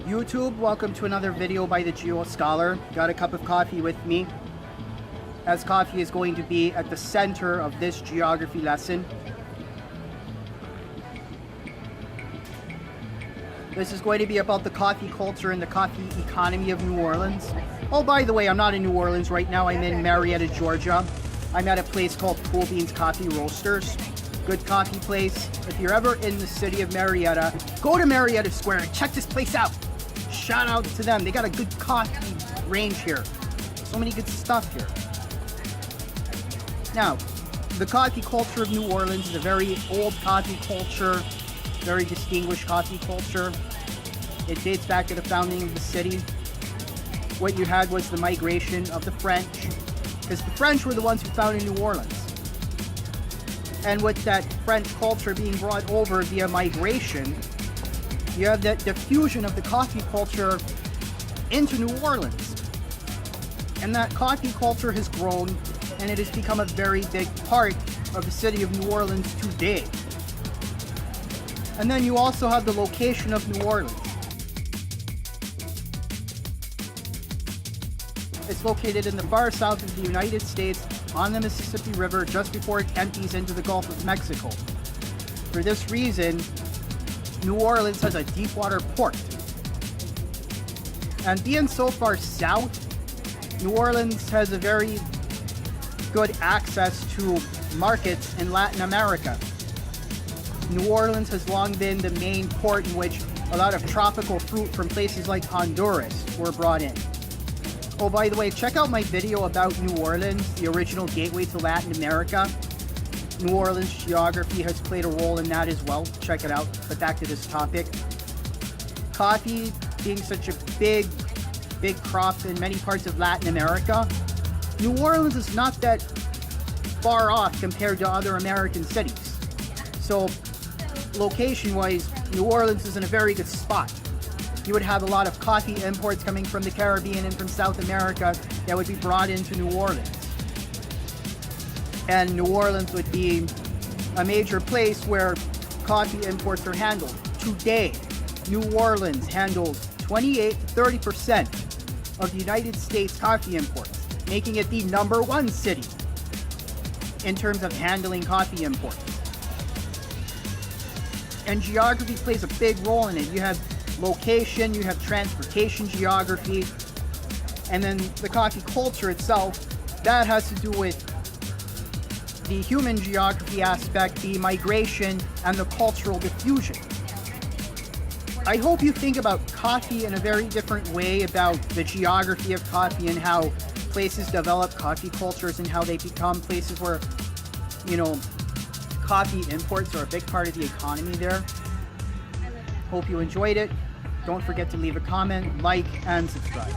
YouTube, welcome to another video by the Geo Scholar. Got a cup of coffee with me, as coffee is going to be at the center of this geography lesson. This is going to be about the coffee culture and the coffee economy of New Orleans. Oh, by the way, I'm not in New Orleans right now. I'm in Marietta, Georgia. I'm at a place called Cool Beans Coffee Roasters. Good coffee place. If you're ever in the city of Marietta, go to Marietta Square and check this place out. Shout out to them. They got a good coffee range here. So many good stuff here. Now, the coffee culture of New Orleans is a very old coffee culture, very distinguished coffee culture. It dates back to the founding of the city. What you had was the migration of the French, because the French were the ones who founded New Orleans. And with that French culture being brought over via migration, you have that diffusion of the coffee culture into New Orleans. And that coffee culture has grown, and it has become a very big part of the city of New Orleans today. And then you also have the location of New Orleans. It's located in the far south of the United States on the Mississippi River just before it empties into the Gulf of Mexico. For this reason, New Orleans has a deep water port. And being so far south, New Orleans has a very good access to markets in Latin America. New Orleans has long been the main port in which a lot of tropical fruit from places like Honduras were brought in. Oh, by the way, check out my video about New Orleans, the original gateway to Latin America. New Orleans geography has played a role in that as well. Check it out. But back to this topic. Coffee being such a big crop in many parts of Latin America, New Orleans is not that far off compared to other American cities. So, location-wise, New Orleans is in a very good spot. You would have a lot of coffee imports coming from the Caribbean and from South America that would be brought into New Orleans. And New Orleans would be a major place where coffee imports are handled. Today, New Orleans handles 28 to 30% of the United States coffee imports, making it the #1 city in terms of handling coffee imports. And geography plays a big role in it. You have location, you have transportation geography, and then the coffee culture itself, that has to do with the human geography aspect, the migration, and the cultural diffusion. I hope you think about coffee in a very different way, about the geography of coffee and how places develop coffee cultures and how they become places where, coffee imports are a big part of the economy there. Hope you enjoyed it. Don't forget to leave a comment, like, and subscribe.